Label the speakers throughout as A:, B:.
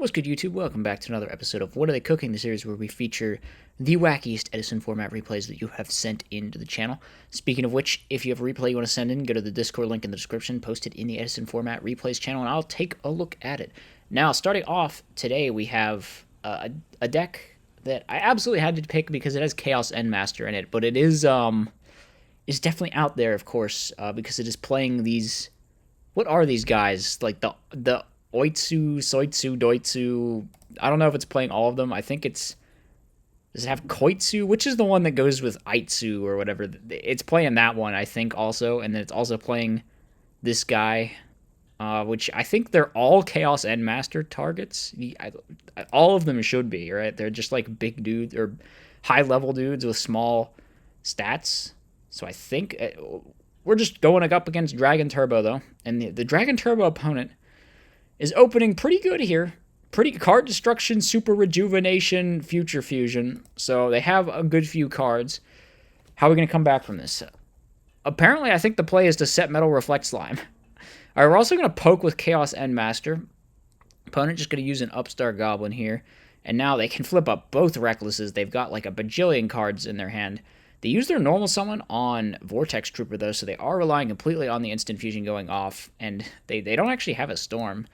A: What's good, YouTube? Welcome back to another episode of What Are They Cooking, the series where we feature the wackiest Edison Format replays that you have sent into the channel. Speaking of which, if you have a replay you want to send in, go to the Discord link in the description, post it in the Edison Format replays channel, and I'll take a look at it. Now, starting off today, we have a deck that I absolutely had to pick because it has Chaos Endmaster in it, but it is definitely out there, of course, because it is playing these... What are these guys? Like the KOITSU, SOITSU, DOITSU. I don't know if it's playing all of them. I think it's... Does it have KOITSU? Which is the one that goes with KOITSU or whatever? It's playing that one, I think, also. And then it's also playing this guy, which I think they're all Chaos Endmaster targets. All of them should be, right? They're just like big dudes or high-level dudes with small stats. So I think... We're just going up against Dragon Turbo, though. And the Dragon Turbo opponent is opening pretty good here. Pretty card destruction, super rejuvenation, future fusion. So they have a good few cards. How are we going to come back from this? Apparently, I think the play is to set Metal Reflect Slime. All right, we're also going to poke with Chaos Endmaster. Opponent just going to use an Upstart Goblin here. And now they can flip up both Recklesses. They've got like a bajillion cards in their hand. They use their normal summon on Vortex Trooper, though, so they are relying completely on the instant fusion going off, and they don't actually have a Storm.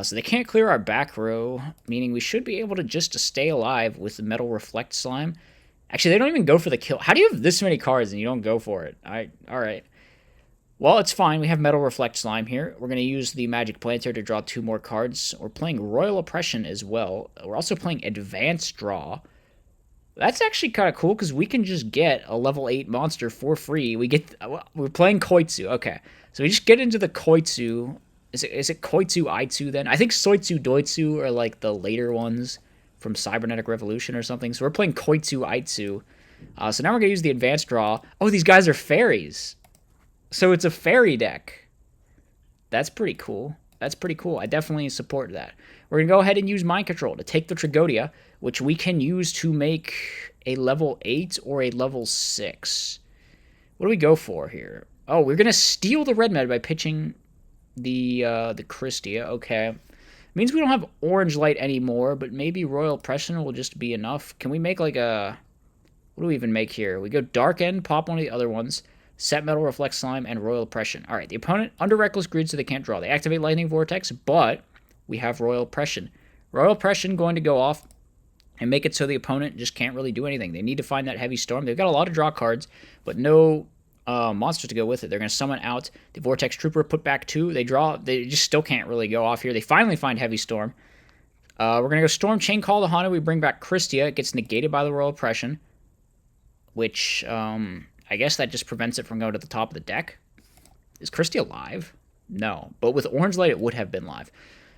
A: So they can't clear our back row, meaning we should be able to just stay alive with the Metal Reflect Slime. Actually, they don't even go for the kill. How do you have this many cards and you don't go for it? Alright. Well, it's fine. We have Metal Reflect Slime here. We're going to use the Magic Planter to draw 2 more cards. We're playing Royal Oppression as well. We're also playing Advanced Draw. That's actually kind of cool because we can just get a level 8 monster for free. We're playing KOITSU. Okay, so we just get into the KOITSU. Is it KOITSU ITSU then? I think SOITSU DOITSU are like the later ones from Cybernetic Revolution or something. So we're playing KOITSU ITSU. So now we're gonna use the advanced draw. Oh, these guys are fairies. So it's a fairy deck. That's pretty cool. That's pretty cool. I definitely support that. We're going to go ahead and use Mind Control to take the Tragodia, which we can use to make a level 8 or a level 6. What do we go for here? Oh, we're going to steal the red med by pitching the Christia. Okay. Means we don't have Orange Light anymore, but maybe Royal Oppression will just be enough. Can we make like a... What do we even make here? We go Dark End, pop one of the other ones. Set Metal Reflect Slime, and Royal Oppression. Alright, the opponent under Reckless Grid, so they can't draw. They activate Lightning Vortex, but we have Royal Oppression. Royal Oppression going to go off and make it so the opponent just can't really do anything. They need to find that Heavy Storm. They've got a lot of draw cards, but no monsters to go with it. They're going to summon out the Vortex Trooper, put back 2. They draw. They just still can't really go off here. They finally find Heavy Storm. We're going to go Storm Chain Call to Hana. We bring back Christia. It gets negated by the Royal Oppression, which... I guess that just prevents it from going to the top of the deck. Is Christie alive? No. But with Orange Light, it would have been live.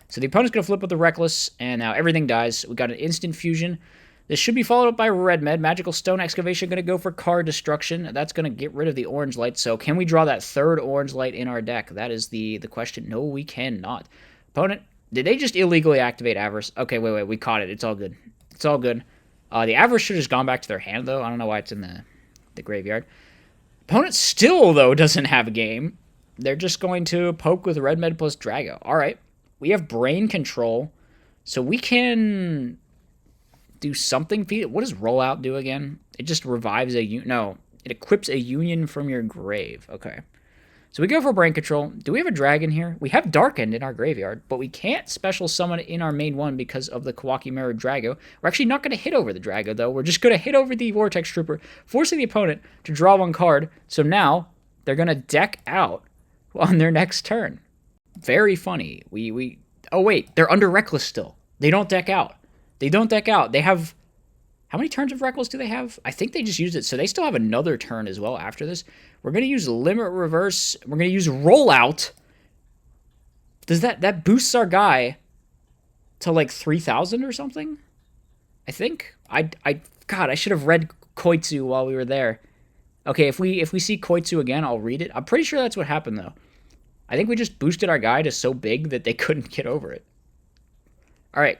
A: So the opponent's going to flip with the Reckless, and now everything dies. We got an instant fusion. This should be followed up by Red Med. Magical Stone Excavation going to go for card destruction. That's going to get rid of the Orange Light. So can we draw that third Orange Light in our deck? That is the question. No, we cannot. Opponent, did they just illegally activate Avarice? Okay, wait. We caught it. It's all good. It's all good. The Avarice should have just gone back to their hand, though. I don't know why it's in the graveyard. Opponent still, though, doesn't have a game. They're just going to poke with Red Med plus Drago. Alright. We have Brain Control. So we can do something. What does Rollout do again? It just revives a... No. It equips a Union from your grave. Okay. So we go for Brain Control. Do we have a Dragon here? We have Dark End in our graveyard, but we can't special summon it in our main one because of the Koaki Maru Dragon. We're actually not going to hit over the Dragon, though. We're just going to hit over the Vortex Trooper, forcing the opponent to draw 1 card. So now they're going to deck out on their next turn. Very funny. Oh, wait. They're under Reckless still. They don't deck out. They don't deck out. They have... How many turns of Reckless do they have? I think they just used it, so they still have another turn as well after this. We're going to use Limit Reverse. We're going to use Rollout. Does that boosts our guy to like 3,000 or something? I think. God, I should have read KOITSU while we were there. Okay, if we see KOITSU again, I'll read it. I'm pretty sure that's what happened, though. I think we just boosted our guy to so big that they couldn't get over it. All right.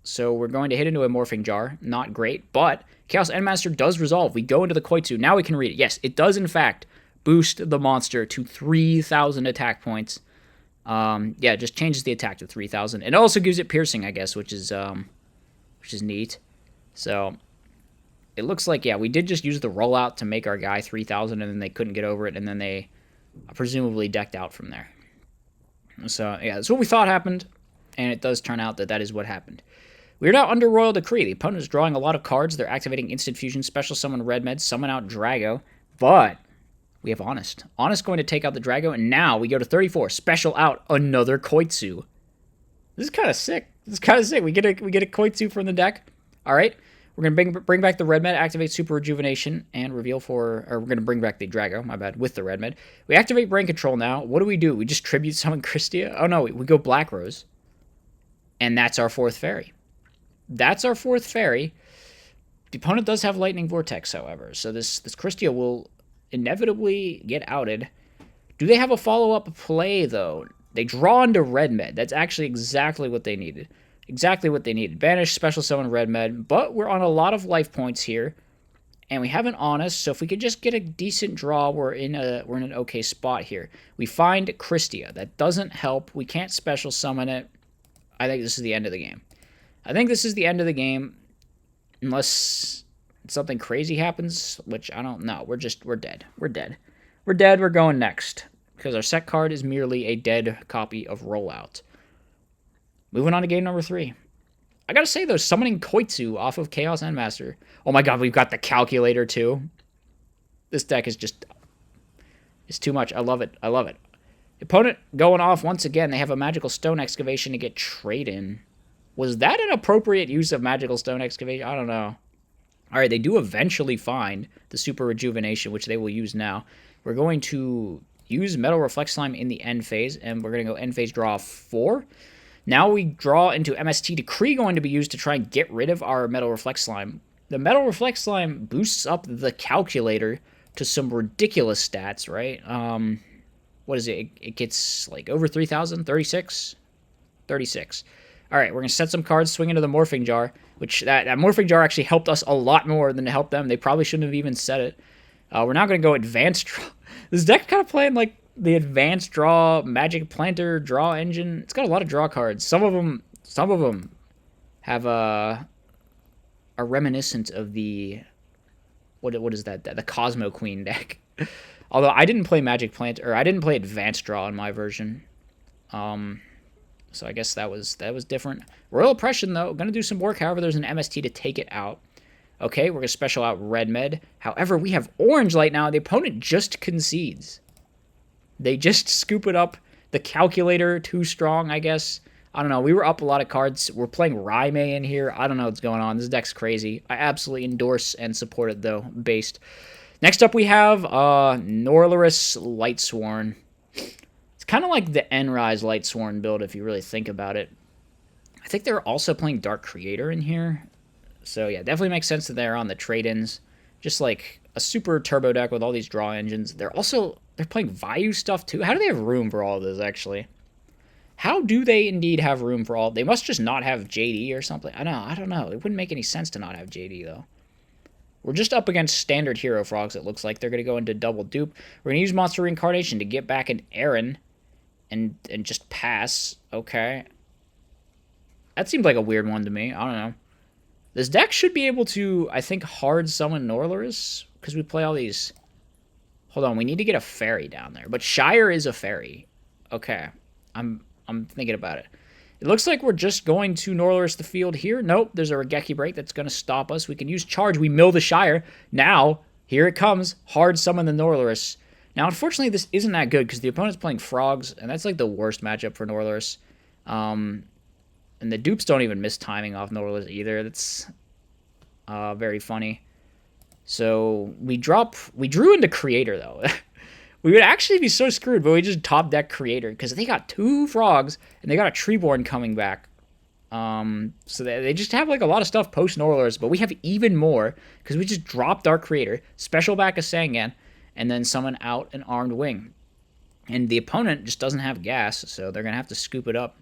A: So we're going to hit into a Morphing Jar. Not great, but Chaos Endmaster does resolve. We go into the KOITSU. Now we can read it. Yes, it does, in fact, boost the monster to 3,000 attack points. Yeah, it just changes the attack to 3,000. It also gives it piercing, I guess, which is neat. So it looks like, yeah, we did just use the rollout to make our guy 3,000, and then they couldn't get over it, and then they presumably decked out from there. So, yeah, that's what we thought happened, and it does turn out that that is what happened. We are now under Royal Decree. The opponent is drawing a lot of cards. They're activating Instant Fusion, Special Summon Red Med, Summon out Drago, but we have Honest. Honest going to take out the Drago, and now we go to 34. Special out another Koitsu. This is kind of sick. We get a Koitsu from the deck. All right. We're going to bring back the Red Med, activate Super Rejuvenation, and reveal for... Or we're going to bring back the Drago, my bad, with the Red Med. We activate Brain Control now. What do? We just Tribute Summon Christia? Oh, no, we go Black Rose. And that's our fourth fairy. The opponent does have Lightning Vortex, however. So this Christia will inevitably get outed. Do they have a follow-up play, though? They draw into Red Med. That's actually exactly what they needed. Banish, Special Summon Red Med, but we're on a lot of life points here, and we have an Honest, so if we could just get a decent draw, we're in an okay spot here. We find Christia. That doesn't help. We can't Special Summon it. I think this is the end of the game. Unless something crazy happens, which I don't know. We're dead. We're going next, because our set card is merely a dead copy of Rollout. Moving on to game number 3. I gotta say, though, summoning Koitsu off of Chaos Endmaster. Oh my god, we've got the Calculator, too. This deck is just... It's too much. I love it. Opponent going off once again. They have a Magical Stone Excavation to get trade-in. Was that an appropriate use of Magical Stone Excavation? I don't know. Alright, they do eventually find the Super Rejuvenation, which they will use now. We're going to use Metal Reflect Slime in the end phase, and we're going to go end phase draw 4. Now we draw into MST Decree, going to be used to try and get rid of our Metal Reflect Slime. The Metal Reflect Slime boosts up the Calculator to some ridiculous stats, right? What is it? It gets like over 3,000? 36? 36. Alright, we're going to set some cards, swing into the Morphing Jar, which that Morphing Jar actually helped us a lot more than it helped them. They probably shouldn't have even set it. We're now going to go Advanced Draw. This deck kind of playing like the Advanced Draw, Magic Planter, Draw Engine. It's got a lot of draw cards. Some of them have a reminiscent of the... What is that? The Cosmo Queen deck. Although I didn't play Magic Planter, or I didn't play Advanced Draw in my version. So I guess that was different. Royal Oppression, though, going to do some work. However, there's an MST to take it out. Okay, we're going to special out Red Med. However, we have Orange Light now. The opponent just concedes. They just scoop it up. The Calculator, too strong, I guess. I don't know. We were up a lot of cards. We're playing Raime in here. I don't know what's going on. This deck's crazy. I absolutely endorse and support it, though, based. Next up, we have Niris Lightsworn. It's kind of like the Niris Lightsworn build, if you really think about it. I think they're also playing Dark Creator in here. So, yeah, definitely makes sense that they're on the trade-ins. Just like a super turbo deck with all these draw engines. They're playing Vayu stuff, too. How do they have room for all of this, actually? How do they indeed have room for all... They must just not have JD or something. I don't know. It wouldn't make any sense to not have JD, though. We're just up against standard Hero Frogs, it looks like. They're going to go into double dupe. We're going to use Monster Reincarnation to get back an Aaron and just pass. Okay. That seemed like a weird one to me. I don't know. This deck should be able to, I think, hard summon Norlaris, because we play all these... Hold on, we need to get a fairy down there. But Shire is a fairy. Okay. I'm thinking about it. It looks like we're just going to Norlaris the field here. Nope, there's a Regeki break that's going to stop us. We can use Charge. We mill the Shire. Now, here it comes. Hard summon the Norlaris. Now, unfortunately, this isn't that good because the opponent's playing Frogs, and that's like the worst matchup for Norlaris. And the dupes don't even miss timing off Norlaris either. That's very funny. So, we drew into Creator, though. We would actually be so screwed, but we just top deck Creator, because they got 2 Frogs, and they got a Treeborn coming back. So they just have like a lot of stuff post Norlaris, but we have even more, because we just dropped our Creator, special back a Sangan, and then summon out an Armed Wing. And the opponent just doesn't have gas, so they're going to have to scoop it up.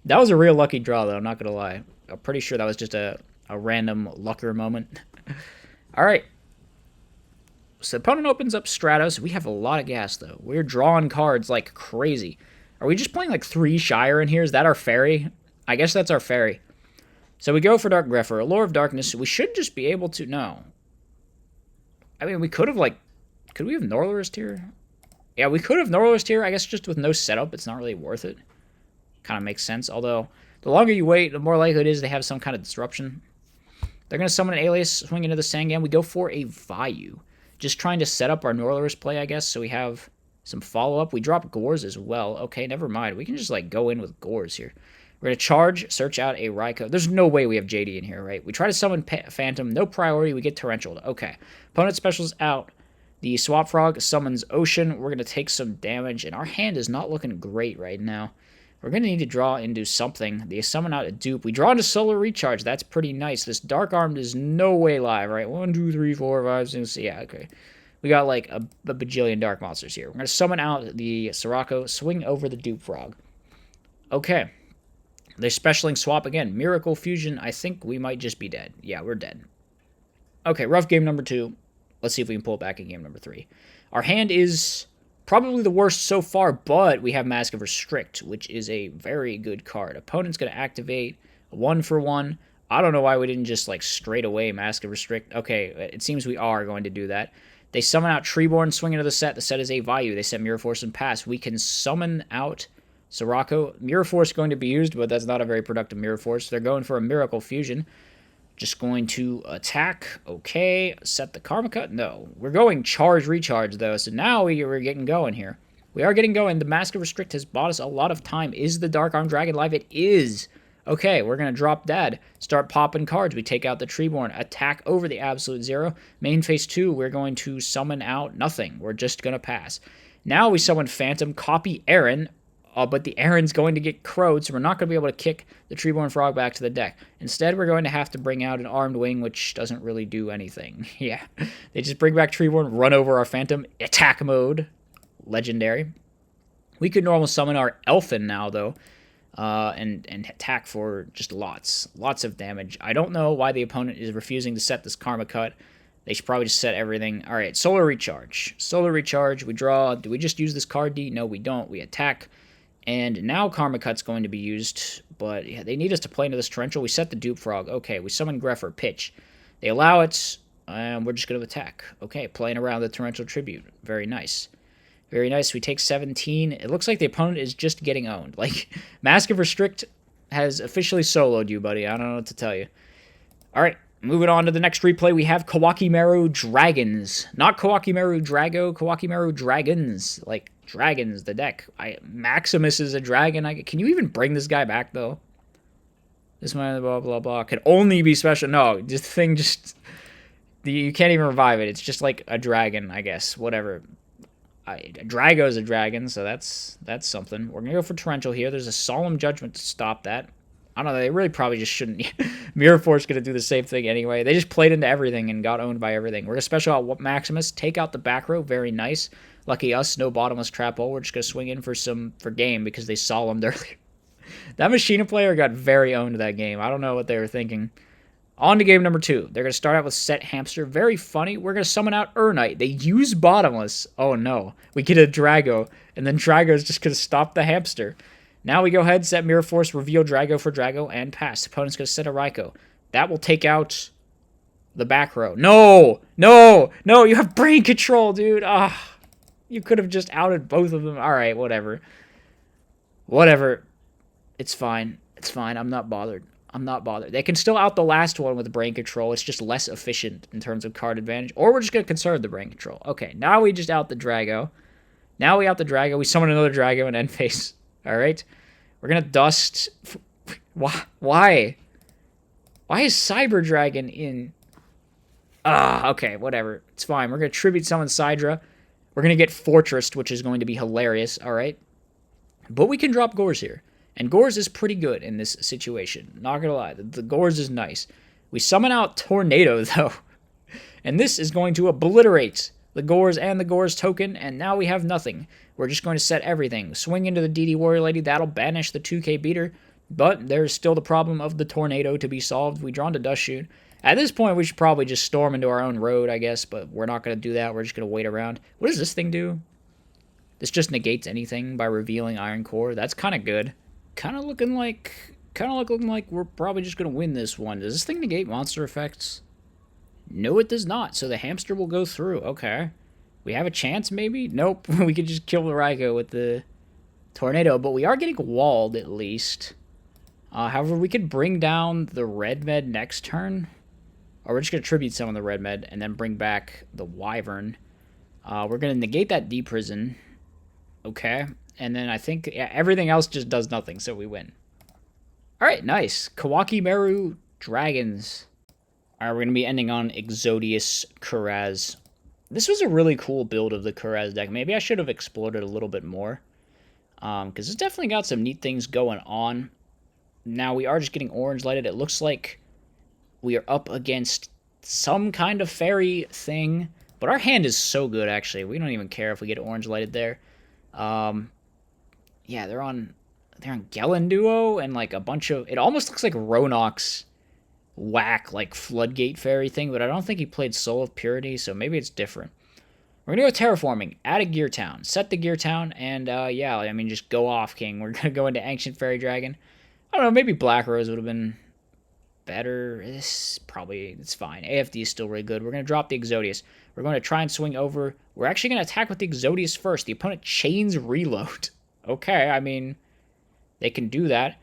A: That was a real lucky draw, though, I'm not going to lie. I'm pretty sure that was just a random lucker moment. Alright. So the opponent opens up Stratos. We have a lot of gas, though. We're drawing cards like crazy. Are we just playing like 3 Shire in here? Is that our fairy? I guess that's our fairy. So we go for Dark Grepher. Allure of Darkness. We should just be able to... No. I mean, we could have, like... Could we have Norlurist here? Yeah, we could have Norlurist here. I guess just with no setup, it's not really worth it. Kind of makes sense. Although, the longer you wait, the more likely it is they have some kind of disruption. They're going to summon an Alias, swing into the Sangam. We go for a Vayu. Just trying to set up our Norlurist play, I guess, so we have some follow-up. We drop Gores as well. Okay, never mind. We can just, like, go in with Gores here. We're going to charge, search out a Raikou. There's no way we have JD in here, right? We try to summon Phantom. No priority. We get Torrential. Okay. Opponent specials out. The Swap Frog summons Ocean. We're going to take some damage, and our hand is not looking great right now. We're going to need to draw into something. They summon out a dupe. We draw into Solar Recharge. That's pretty nice. This Dark Armed is no way live, right? 1, 2, 3, 4, 5, 6. Yeah, okay. We got like a bajillion Dark Monsters here. We're going to summon out the Sirocco, swing over the Dupe Frog. Okay. They're specialing swap again. Miracle Fusion. I think we might just be dead. Yeah, we're dead. Okay, rough game number 2. Let's see if we can pull it back in game number 3. Our hand is... probably the worst so far, but we have Mask of Restrict, which is a very good card. Opponent's going to activate 1-for-1. I don't know why we didn't just, like, straight away Mask of Restrict. Okay, it seems we are going to do that. They summon out Treeborn, swing into the set. The set is a Vayu. They set Mirror Force and pass. We can summon out Sirocco. Mirror Force going to be used, but that's not a very productive Mirror Force. They're going for a Miracle Fusion. Just going to attack. Okay. Set the Karma Cut. No. We're going Charge Recharge, though. So now we're getting going here. We are getting going. The Mask of Restrict has bought us a lot of time. Is the Dark Armed Dragon live? It is. Okay, we're going to drop Dead. Start popping cards. We take out the Treeborn. Attack over the Absolute Zero. Main phase 2, we're going to summon out nothing. We're just going to pass. Now we summon Phantom. Copy Aaron. But the Aaron's going to get crowed, so we're not going to be able to kick the Treeborn Frog back to the deck. Instead, we're going to have to bring out an Armed Wing, which doesn't really do anything. Yeah. They just bring back Treeborn, run over our Phantom. Attack mode. Legendary. We could normal summon our Elfin now, though, and attack for just lots of damage. I don't know why the opponent is refusing to set this Karma Cut. They should probably just set everything. All right, Solar Recharge. Solar Recharge, we draw. Do we just use this card D? No, we don't. We attack. And now Karma Cut's going to be used, but yeah, they need us to play into this Torrential. We set the Dupe Frog. Okay, we summon Grepher. Pitch. They allow it, and we're just going to attack. Okay, playing around the Torrential Tribute. Very nice. Very nice. We take 17. It looks like the opponent is just getting owned. Like, Mask of Restrict has officially soloed you, buddy. I don't know what to tell you. All right, moving on to the next replay. We have Koaki Maru Dragons. Not Koaki Maru Drago, Koaki Maru Dragons. Like, dragons, the deck. Maximus is a dragon. Can you even bring this guy back, though? This man, blah, blah, blah. Could only be special. No, this thing just... You can't even revive it. It's just like a dragon, I guess. Whatever. Drago's a dragon, so that's something. We're going to go for Torrential here. There's a Solemn Judgment to stop that. I don't know. They really probably just shouldn't. Mirror Force going to do the same thing anyway. They just played into everything and got owned by everything. We're going to special out Maximus. Take out the back row. Very nice. Lucky us. No bottomless trap hole. We're just going to swing in for game because they solemned earlier. That Machina player got very owned that game. I don't know what they were thinking. On to game number 2. They're going to start out with Set Hamster. Very funny. We're going to summon out Urnite. They use Bottomless. Oh, no. We get a Drago, and then Drago's just going to stop the Hamster. Now we go ahead, set Mirror Force, reveal Drago for Drago, and pass. Opponent's going to set a Raikou. That will take out the back row. No! No! No! You have Brain Control, dude! Ah, you could have just outed both of them. Alright, whatever. Whatever. It's fine. It's fine. I'm not bothered. I'm not bothered. They can still out the last one with Brain Control. It's just less efficient in terms of card advantage. Or we're just going to conserve the Brain Control. Okay, now we just out the Drago. Now we out the Drago. We summon another Drago and end phase. Alright? We're going to dust... Why? Why is Cyber Dragon in... Okay, whatever. It's fine. We're going to tribute summon Sidra. We're going to get Fortressed, which is going to be hilarious. Alright? But we can drop Gores here. And Gores is pretty good in this situation. Not gonna lie. The Gores is nice. We summon out Tornado, though. And this is going to obliterate the Gores and the Gores token. And now we have nothing. We're just going to set everything. Swing into the DD Warrior Lady. That'll banish the 2k beater. But there's still the problem of the Tornado to be solved. We draw into Dust Shoot. At this point, we should probably just storm into our own road, I guess. But we're not going to do that. We're just going to wait around. What does this thing do? This just negates anything by revealing Iron Core. That's kind of good. Kind of looking like we're probably just gonna win this one. Does this thing negate monster effects? No, it does not. So the hamster will go through. Okay. We have a chance, maybe? Nope. We could just kill the Raikou with the tornado, but we are getting walled at least. However, we could bring down the red med next turn. Or we're just going to tribute summon the red med and then bring back the wyvern. We're going to negate that deprison. Okay. And then I think everything else just does nothing, so we win. Alright, nice. Koaki Maru Dragons. Alright, we're going to be ending on Exodius Kuraz. This was a really cool build of the Kuraz deck. Maybe I should have explored it a little bit more. Because it's definitely got some neat things going on. Now, we are just getting orange lighted. It looks like we are up against some kind of fairy thing. But our hand is so good, actually. We don't even care if we get orange lighted there. Yeah, they're on Gelen Duo and like a bunch of... It almost looks like Ronok's whack, like floodgate fairy thing. But I don't think he played Soul of Purity, so maybe it's different. We're going to go Terraforming, add a Gear Town, set the Gear Town, and yeah, I mean, just go off, King. We're going to go into Ancient Fairy Dragon. I don't know, maybe Black Rose would have been better. It's fine. AFD is still really good. We're going to drop the Exodius. We're going to try and swing over. We're actually going to attack with the Exodius first. The opponent chains reload. Okay, I mean, they can do that.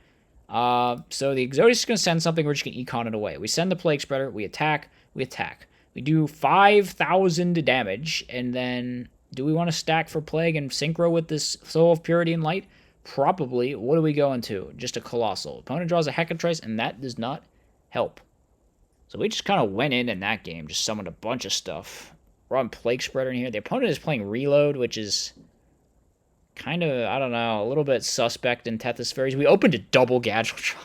A: So the Exodius is going to send something. We're just going to econ it away. We send the Plague Spreader. We attack. We attack. We do 5,000 damage, and then do we want to stack for Plague and Synchro with this Soul of Purity and Light? Probably. What do we go into? Just a Colossal. Opponent draws a Hecatrice, and that does not help. So we just kind of went in that game, just summoned a bunch of stuff. We're on Plague Spreader in here. The opponent is playing Reload, which is kind of, I don't know, a little bit suspect in Tethys Fairies. We opened a double Gadgetron.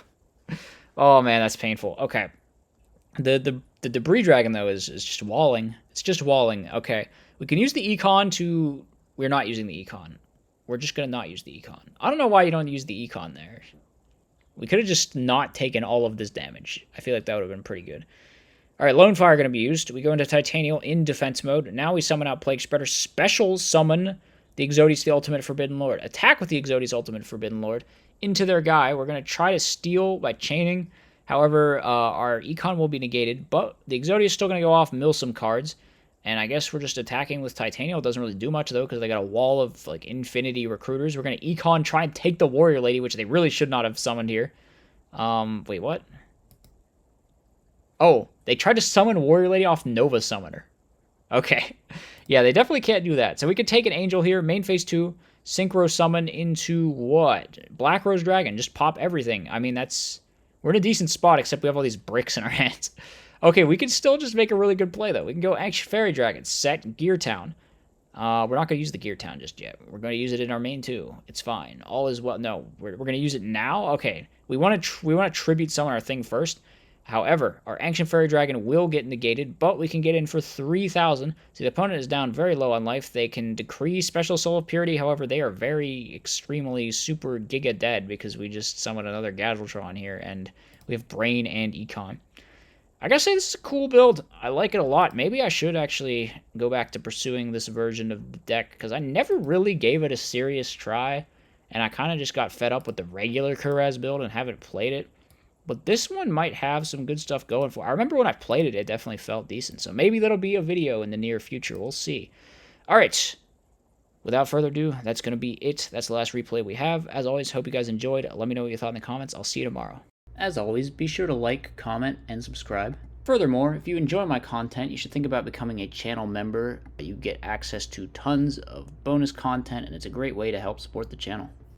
A: Oh, man, that's painful. Okay. The Debris Dragon, though, is just walling. It's just walling. Okay. We can use the Econ to... We're not using the Econ. We're just going to not use the Econ. I don't know why you don't use the Econ there. We could have just not taken all of this damage. I feel like that would have been pretty good. Alright, Lone Fire going to be used. We go into Titanial in defense mode. Now we summon out Plague Spreader. Special summon the Exodius, the Ultimate Forbidden Lord. Attack with the Exodius, Ultimate Forbidden Lord into their guy. We're going to try to steal by chaining. However, our Econ will be negated, but the Exodius is still going to go off, mill some cards, and I guess we're just attacking with Titanial. It doesn't really do much, though, because they got a wall of, like, infinity recruiters. We're going to Econ, try and take the Warrior Lady, which they really should not have summoned here. Wait, what? Oh, they tried to summon Warrior Lady off Nova Summoner. Okay. Yeah, they definitely can't do that. So we could take an Angel here, main phase 2, Synchro Summon into what? Black Rose Dragon, just pop everything. I mean, that's... We're in a decent spot, except we have all these bricks in our hands. Okay, we can still just make a really good play, though. We can go Ancient Fairy Dragon, set Gear Town. We're not going to use the Gear Town just yet. We're going to use it in our main, too. It's fine. All is well. No, we're going to use it now? Okay. We want to tribute summon our thing first. However, our Ancient Fairy Dragon will get negated, but we can get in for 3,000. See, the opponent is down very low on life. They can decree Special Soul of Purity. However, they are very extremely super giga dead because we just summoned another Gadgetron here, and we have Brain and Econ. I gotta say, this is a cool build. I like it a lot. Maybe I should actually go back to pursuing this version of the deck, because I never really gave it a serious try, and I kind of just got fed up with the regular Kuraz build and haven't played it. But this one might have some good stuff going for it. I remember when I played it, it definitely felt decent. So maybe that'll be a video in the near future. We'll see. All right. Without further ado, that's going to be it. That's the last replay we have. As always, hope you guys enjoyed. Let me know what you thought in the comments. I'll see you tomorrow. As always, be sure to like, comment, and subscribe. Furthermore, if you enjoy my content, you should think about becoming a channel member. You get access to tons of bonus content, and it's a great way to help support the channel.